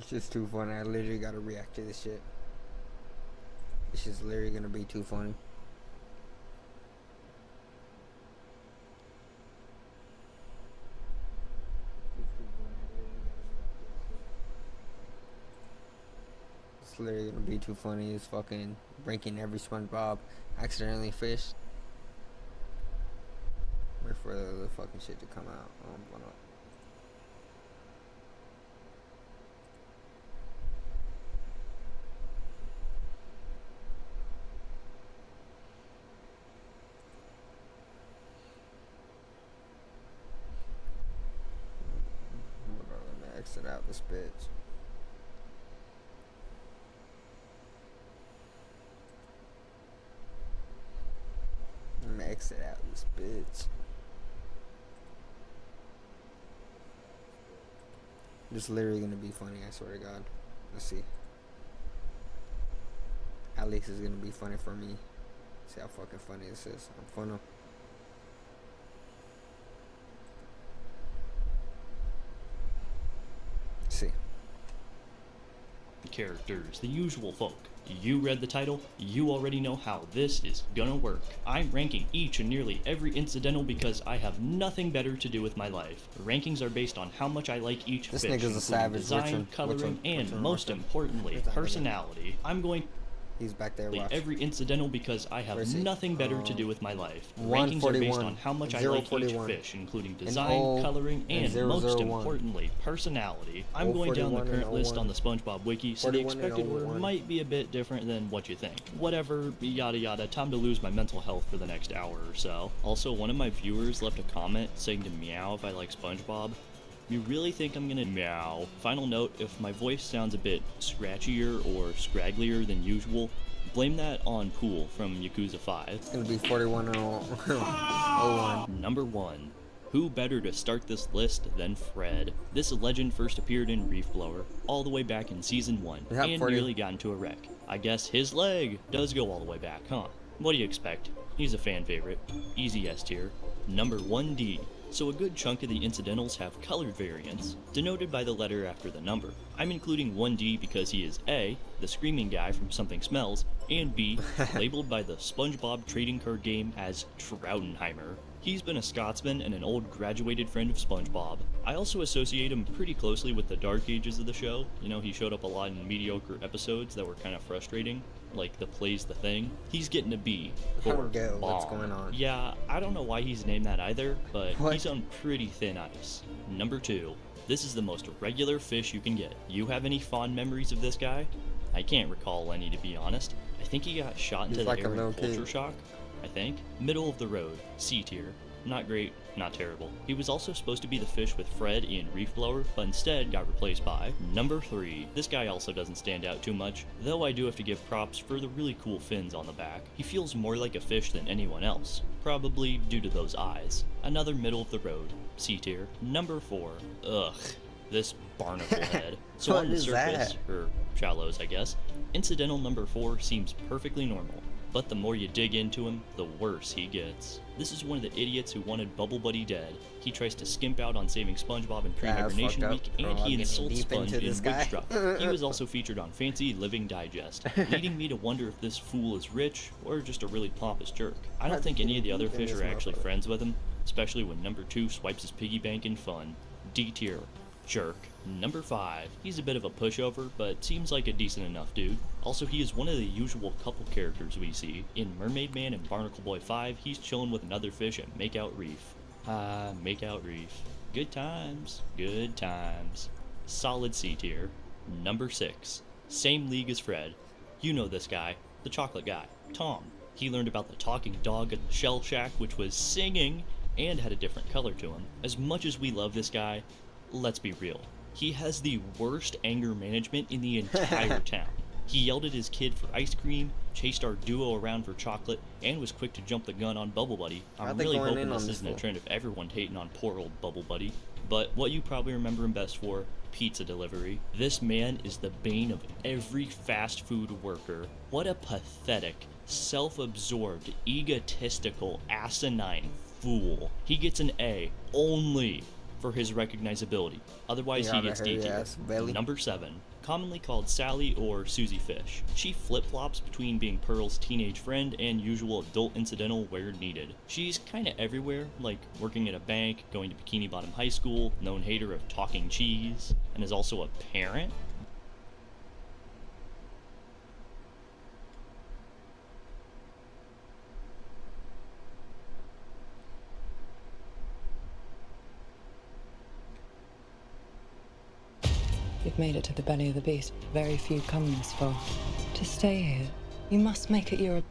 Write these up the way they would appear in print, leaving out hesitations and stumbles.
It's just too funny. I literally gotta react to this shit. This is literally gonna be too funny. It's literally gonna be too funny. It's fucking breaking every SpongeBob accidentally fished. Wait for the fucking shit to come out. Let me exit out this bitch. Let me exit out this bitch. This is literally gonna be funny, I swear to God. Let's see. At least it's gonna be funny for me. See how fucking funny this is. I'm funny. See. Characters, the usual folk. You read the title, you already know how this is gonna work. I'm ranking each and nearly every incidental because I have nothing better to do with my life. Rankings are based on how much I like each This fish, nigga's a savage. design, coloring, and most importantly, personality. I'm going He's back there. Watch. every incidental because I have nothing better to do with my life. Rankings are 141, based on how much I like each 041, fish, including design, coloring, and most importantly, personality. I'm going down the current list on the SpongeBob Wiki, so the expected order might be a bit different than what you think. Whatever, yada yada, time to lose my mental health for the next hour or so. Also, one of my viewers left a comment saying to meow if I like SpongeBob. You really think I'm gonna meow? Final note, if my voice sounds a bit scratchier or scragglier than usual, blame that on Pool from Yakuza 5. It's gonna be 41-01. Number 1. Who better to start this list than Fred? This legend first appeared in Reef Blower, all the way back in Season 1, and nearly got into a wreck. I guess his leg does go all the way back, huh? What do you expect? He's a fan favorite. Easy S tier. Number 1D. So a good chunk of the incidentals have colored variants, denoted by the letter after the number. I'm including 1D because he is A, the screaming guy from Something Smells, and B, labeled by the SpongeBob trading card game as Troutenheimer. He's been a Scotsman and an old graduated friend of SpongeBob. I also associate him pretty closely with the dark ages of the show. You know, he showed up a lot in mediocre episodes that were kind of frustrating, like the Plays the Thing. He's getting a B for bomb. What's going on? Yeah, I don't know why he's named that either, but he's on pretty thin ice. Number 2. This is the most regular fish you can get. You have any fond memories of this guy? I can't recall any, to be honest. I think he got shot into the air in Culture Shock. I think. Middle of the road, C tier. Not great, not terrible. He was also supposed to be the fish with Fred in Reef Blower, but instead got replaced by number 3. This guy also doesn't stand out too much, though I do have to give props for the really cool fins on the back. He feels more like a fish than anyone else, probably due to those eyes. Another middle of the road, C tier. Number 4. Ugh. This barnacle head. So on the surface, or shallows I guess, incidental number 4 seems perfectly normal. But the more you dig into him, the worse he gets. This is one of the idiots who wanted Bubble Buddy dead. He tries to skimp out on saving SpongeBob in Pre-Hibernation Week, and he insults Sponge in Woodstruck. He was also featured on Fancy Living Digest, leading me to wonder if this fool is rich, or just a really pompous jerk. I don't think any of the other fish are actually friends with him, especially when number 2 swipes his piggy bank in fun. D tier. Jerk. Number 5. He's a bit of a pushover, but seems like a decent enough dude. Also, he is one of the usual couple characters we see. In Mermaid Man and Barnacle Boy 5, he's chilling with another fish at Makeout Reef. Makeout Reef. Good times. Good times. Solid C tier. Number 6. Same league as Fred. You know this guy. The chocolate guy. Tom. He learned about the talking dog at the Shell Shack, which was singing, and had a different color to him. As much as we love this guy, let's be real. He has the worst anger management in the entire town. He yelled at his kid for ice cream, chased our duo around for chocolate, and was quick to jump the gun on Bubble Buddy. I'm really hoping this isn't a trend of everyone hating on poor old Bubble Buddy. But what you probably remember him best for, pizza delivery. This man is the bane of every fast food worker. What a pathetic, self-absorbed, egotistical, asinine fool. He gets an A only for his recognizability. Otherwise, Yeah, he gets that hairy D tier. ass belly. Number 7. Commonly called Sally or Susie Fish. She flip-flops between being Pearl's teenage friend and usual adult incidental where needed. She's kinda everywhere, like working at a bank, going to Bikini Bottom High School, known hater of talking cheese, and is also a parent. You've made it to the belly of the beast. Very few come this far. To stay here, you must make it your...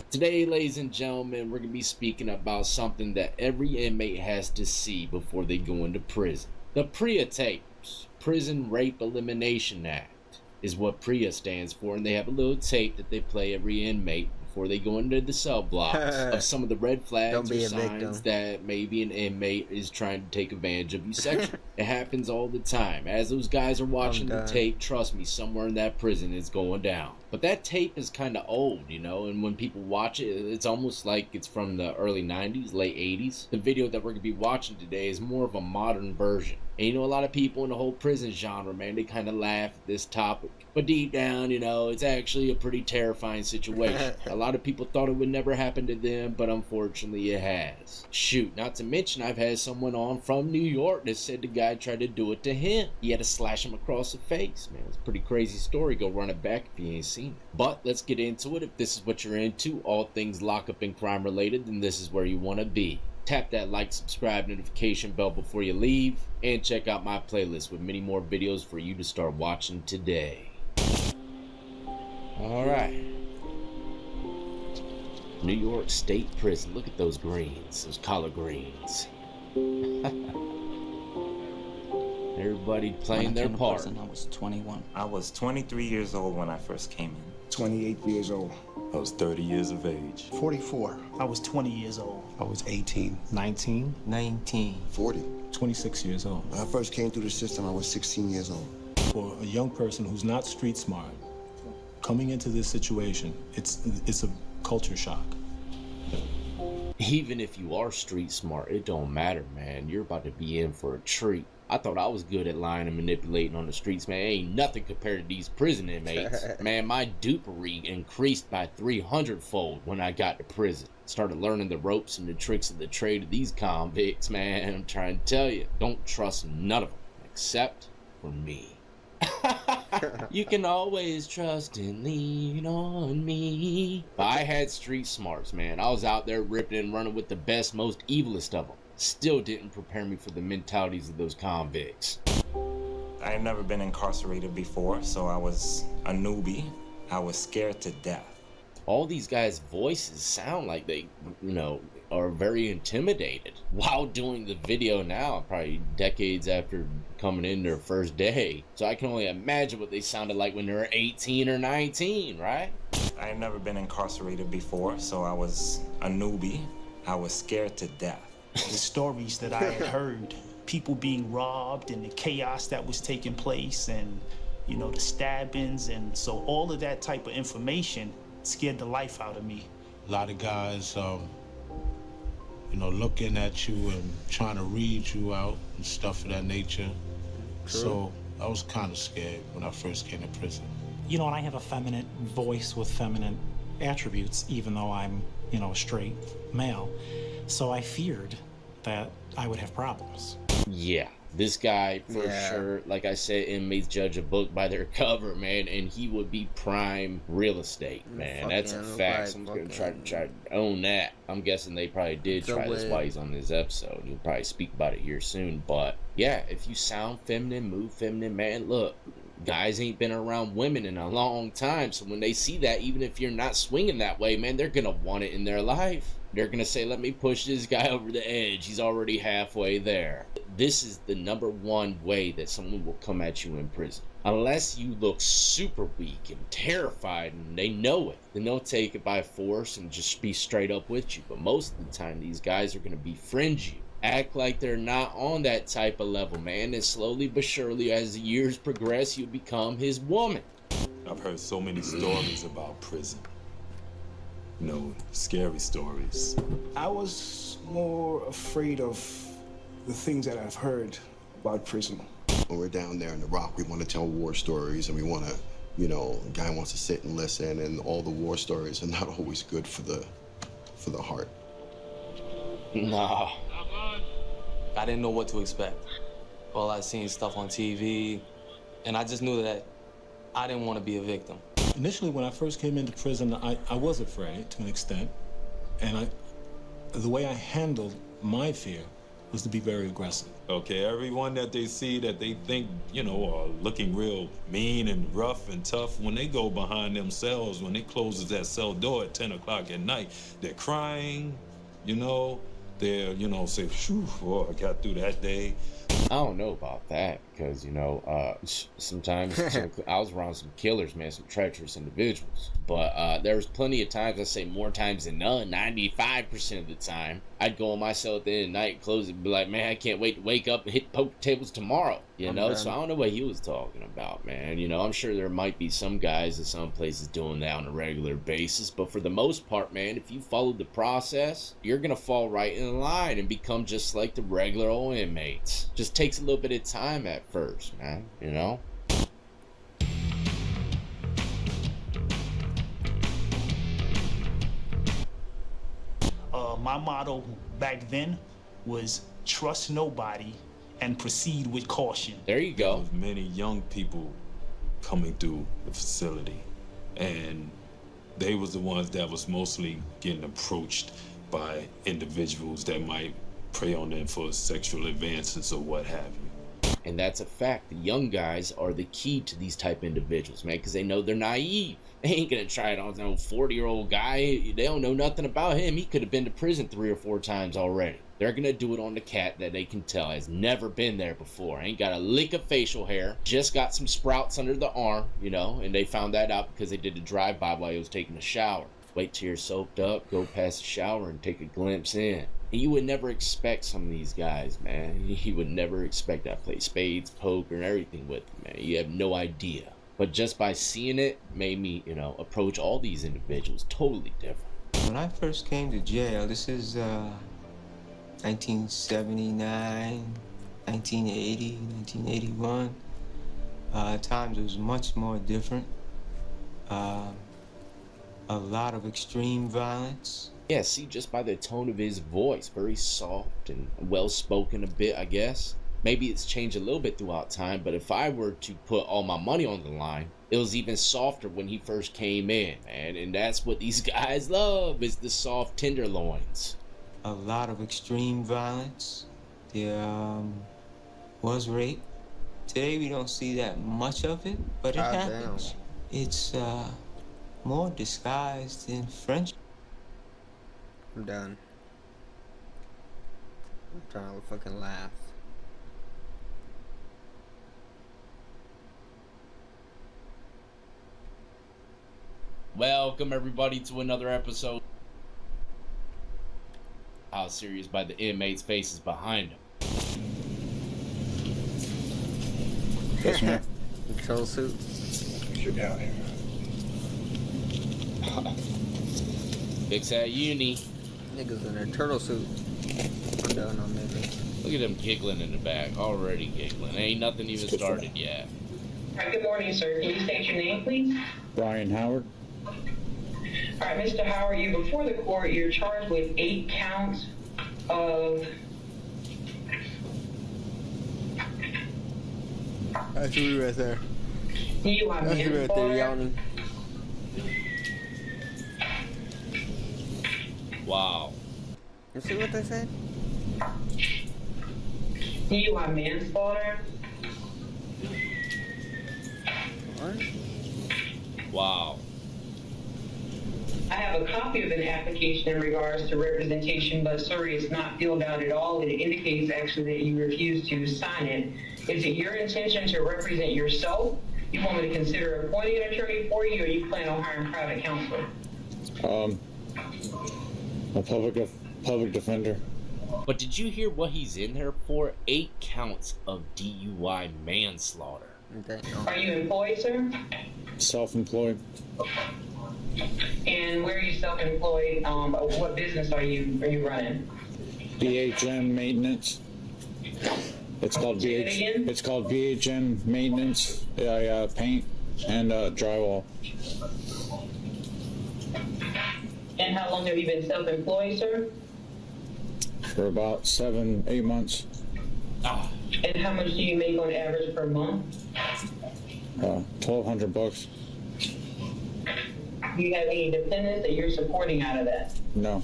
Today, ladies and gentlemen, we're going to be speaking about something that every inmate has to see before they go into prison. The PREA tapes, Prison Rape Elimination Act, is what PREA stands for, and they have a little tape that they play every inmate before they go into the cell blocks of some of the red flags Don't be or a signs victim. that maybe an inmate is trying to take advantage of you sexually. It happens all the time. As those guys are watching the God. tape, trust me, somewhere in that prison it's going down. But that tape is kind of old, you know, and when people watch it, it's almost like it's from the early 90s, late 80s. The video that we're going to be watching today is more of a modern version. And you know, a lot of people in the whole prison genre, man, they kind of laugh at this topic. But deep down, you know, it's actually a pretty terrifying situation. A lot of people thought it would never happen to them, but unfortunately it has. Shoot, not to mention I've had someone on from New York that said the guy tried to do it to him. He had to slash him across the face, man. It's a pretty crazy story. Go run it back if you ain't seen it. But let's get into it. If this is what you're into, all things lockup and crime related, then this is where you want to be. Tap that like, subscribe, notification bell before you leave, and check out my playlist with many more videos for you to start watching today. Alright. New York State Prison. Look at those greens, those collard greens. Everybody playing their part. I was 21. I was 23 years old when I first came in. 28 years old. I was 30 years of age. 44. I was 20 years old. I was 18. 19. 19. 40. 26 years old. When I first came through the system, I was 16 years old. For a young person who's not street smart, coming into this situation, it's a culture shock. Even if you are street smart, it don't matter, man. You're about to be in for a treat. I thought I was good at lying and manipulating on the streets, man. Ain't nothing compared to these prison inmates. Man, my dupery increased by 300-fold when I got to prison. Started learning the ropes and the tricks of the trade of these convicts, man. I'm trying to tell you, don't trust none of them, except for me. You can always trust and lean on me. But I had street smarts, man. I was out there ripping and running with the best, most evilest of them. Still didn't prepare me for the mentalities of those convicts. I had never been incarcerated before, so I was a newbie. I was scared to death. All these guys' voices sound like they, you know, are very intimidated while doing the video now, probably decades after coming in their first day. So I can only imagine what they sounded like when they were 18 or 19, right? I had never been incarcerated before, so I was a newbie. I was scared to death. The stories that I had heard, people being robbed and the chaos that was taking place and, you know, the stabbings. And so all of that type of information scared the life out of me. A lot of guys, you know, looking at you and trying to read you out and stuff of that nature. True. So I was kind of scared when I first came to prison. You know, and I have a feminine voice with feminine attributes, even though I'm, you know, a straight male. So I feared that I would have problems. Yeah, this guy, for Yeah. sure, like I said, inmates judge a book by their cover, man, and he would be prime real estate, man. Fuck That's yeah, a no fact. problem, Someone's fuck gonna try yeah. to own that. I'm guessing they probably did So try this weird. while he's on this episode. He'll probably speak about it here soon, but yeah, if you sound feminine, move feminine, man, look, guys ain't been around women in a long time, so when they see that, even if you're not swinging that way, man, they're gonna want it in their life. They're gonna say, let me push this guy over the edge. He's already halfway there. This is the #1 way that someone will come at you in prison. Unless you look super weak and terrified and they know it, then they'll take it by force and just be straight up with you. But most of the time, these guys are gonna befriend you. Act like they're not on that type of level, man. And slowly but surely, as the years progress, you'll become his woman. I've heard so many stories about prison. You know, scary stories. I was more afraid of the things that I've heard about prison. When we're down there in the Rock, we want to tell war stories, and we want to, you know, a guy wants to sit and listen, and all the war stories are not always good for the heart. Nah. I didn't know what to expect. All I seen stuff on TV, and I just knew that I didn't want to be a victim. Initially, when I first came into prison, I was afraid to an extent, and the way I handled my fear was to be very aggressive. Okay, everyone that they see that they think, you know, are looking real mean and rough and tough, when they go behind themselves, when they closes that cell door at 10 o'clock at night, they're crying, you know, they're, you know, say, phew, I got through that day. I don't know about that because, you know, sometimes I was around some killers, man, some treacherous individuals. But there was plenty of times, I say more times than none, 95% of the time, I'd go on my cell at the end of the night, close it, and be like, man, I can't wait to wake up and hit poker tables tomorrow, you know? So I don't know what he was talking about, man. You know, I'm sure there might be some guys in some places doing that on a regular basis, but for the most part, man, if you follow the process, you're gonna fall right in line and become just like the regular old inmates. Just takes a little bit of time at first, man, you know? My motto back then was trust nobody and proceed with caution. There you go. There was many young people coming through the facility, and they was the ones that was mostly getting approached by individuals that might prey on them for sexual advances or what have you. And that's a fact. The young guys are the key to these type of individuals, man, because they know they're naive. They ain't gonna try it on no 40-year-old guy. They don't know nothing about him. He could have been to prison 3 or 4 times already. They're gonna do it on the cat that they can tell has never been there before. Ain't got a lick of facial hair. Just got some sprouts under the arm, you know, and they found that out because they did a drive-by while he was taking a shower. Wait till you're soaked up, go past the shower and take a glimpse in. And you would never expect some of these guys, man. You would never expect that. Play spades, poker, and everything with them, man. You have no idea. But just by seeing it made me, you know, approach all these individuals totally different. When I first came to jail, this is 1979, 1980, 1981. Times was much more different. A lot of extreme violence. Yeah, see, just by the tone of his voice, very soft and well-spoken a bit, I guess. Maybe it's changed a little bit throughout time, but if I were to put all my money on the line, it was even softer when he first came in, man. And that's what these guys love, is the soft tenderloins. A lot of extreme violence. There was rape. Today we don't see that much of it, but it happens. Damn. It's more disguised in friendship. I'm done. I'm trying to fucking laugh. Welcome everybody to another episode. How serious by the inmates' faces behind them. Yes, ma'am. Control suit. You're down here. Fix that uni. Niggas in a turtle suit. I'm done on niggas. Look at them giggling in the back. Already giggling. Ain't nothing even started yet. All right, good morning, sir. Can you state your name, please? Brian Howard. All right, Mr. Howard, you before the court, you're charged with 8 counts of... That's you right there. You are That's you right there yawning. Wow. You see what they said? DUI manslaughter. What? Wow. I have a copy of an application in regards to representation, but sorry, it's not filled out at all. It indicates actually that you refuse to sign it. Is it your intention to represent yourself? You want me to consider appointing an attorney for you, or you plan on hiring private counsel? A public defender. But did you hear what he's in there for? 8 counts of DUI manslaughter. Are you employed, sir? Self-employed. And where are you self-employed? What business are you running? BHN Maintenance. It's called It's called BHN Maintenance. I paint and drywall. And how long have you been self-employed, sir? For about 7-8 months. And how much do you make on average per month? $1,200. Do you have any dependents that you're supporting out of that? No.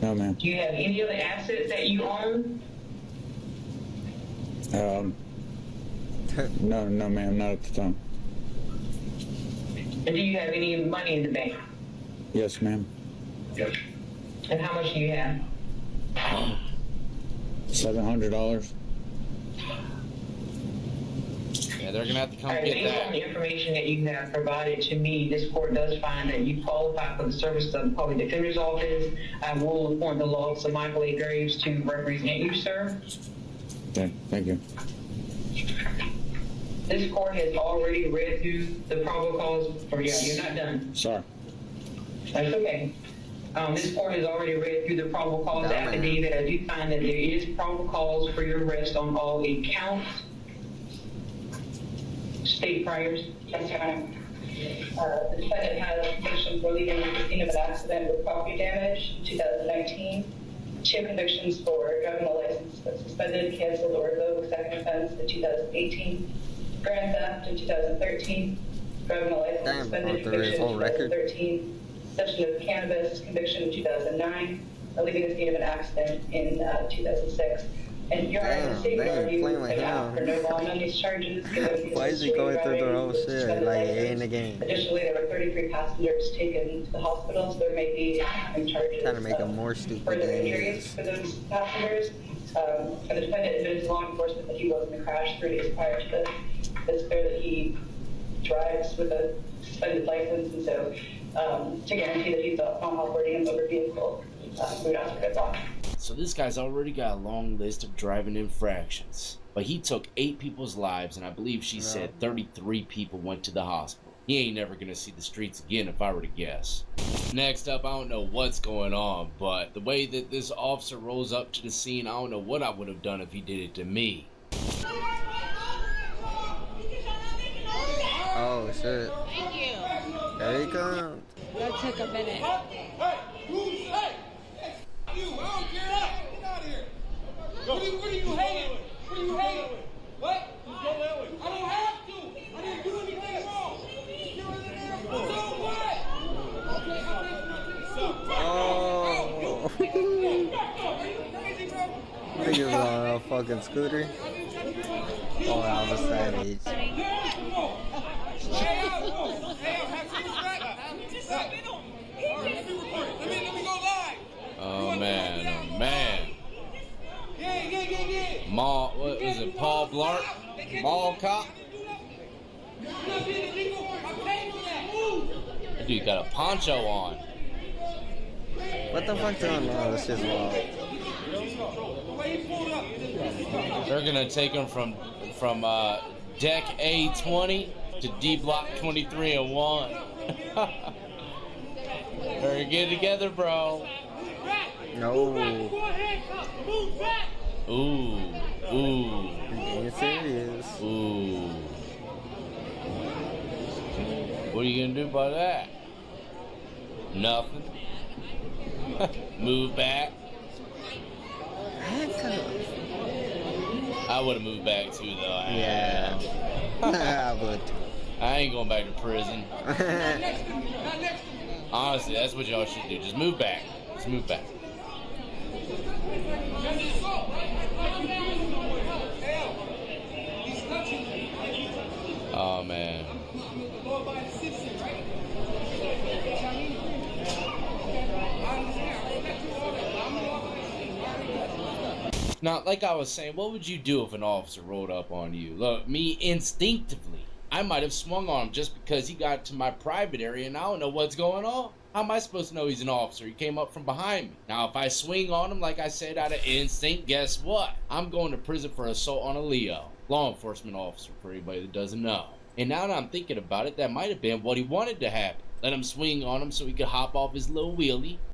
No, ma'am. Do you have any other assets that you own? No, ma'am, not at the time. And do you have any money in the bank? Yes, ma'am. And how much do you have? $700. Yeah, they're gonna have to come All right, get based that. on the information that you have provided to me, this court does find that you qualify for the service of the Public Defender's Office. I will appoint the law of Michael A. Graves to represent you, sir. Okay, thank you. This court has already read through the probable cause. You're not done. Sorry. That's okay. This court has already read through the probable cause affidavit. I do find that there is probable cause for your arrest on all 8 counts. State priors. Yes, Your Honor. The defendant has conviction for leaving the scene of an accident with property damage in 2019. 2 convictions for driving a license that's suspended, canceled, or revoked, second offense in 2018. Grand theft in 2013. Driving a license suspended, conviction in 2013. Possession of cannabis conviction in 2009. Leaving the scene of an accident in 2006. And Your Honor, the state argues for no bond on these charges. Why is he going through the whole shit like in the game? Additionally, there were 33 passengers taken to the hospital, so there may be charges. Trying to make him more stupid. Further injuries for those passengers. And the defendant admitted to law enforcement that he was in the crash 3 days prior to this. It's clear that he drives with a suspended license, and so to guarantee that he's not operating a motor vehicle, we would ask for good bond. So this guy's already got a long list of driving infractions. But he took 8 people's lives, and I believe she said 33 people went to the hospital. He ain't never gonna see the streets again if I were to guess. Next up, I don't know what's going on, but the way that this officer rolls up to the scene, I don't know what I would have done if he did it to me. Oh shit. Thank you. There he comes. That took a minute. You, I don't care. Get out of here. What are you hating? What are you hating? What? Go that way. I don't have to. I didn't do anything wrong. You're in there. So what? Okay, Niggas on a fucking scooter. Oh, I'm a savage. Oh man, oh man. Mall, what is it, Paul Blart? Mall cop? That dude got a poncho on. What the fuck's going on? This is wild. They're gonna take him from deck A20 to D block 23 and 1. Better get it together, bro. No. Ooh. Ooh. Being serious. Ooh. What are you gonna do about that? Nothing. Move back. I would have moved back too, though. Yeah. I would. I ain't going back to prison. Honestly, that's what y'all should do. Just move back. Just move back. Oh, man. Now, like I was saying, what would you do if an officer rolled up on you? Look, me instinctively, I might have swung on him just because he got to my private area and I don't know what's going on. How am I supposed to know he's an officer? He came up from behind me. Now, if I swing on him, like I said, out of instinct, guess what? I'm going to prison for assault on a Leo. Law enforcement officer, for anybody that doesn't know. And now that I'm thinking about it, that might have been what he wanted to happen. Let him swing on him so he could hop off his little wheelie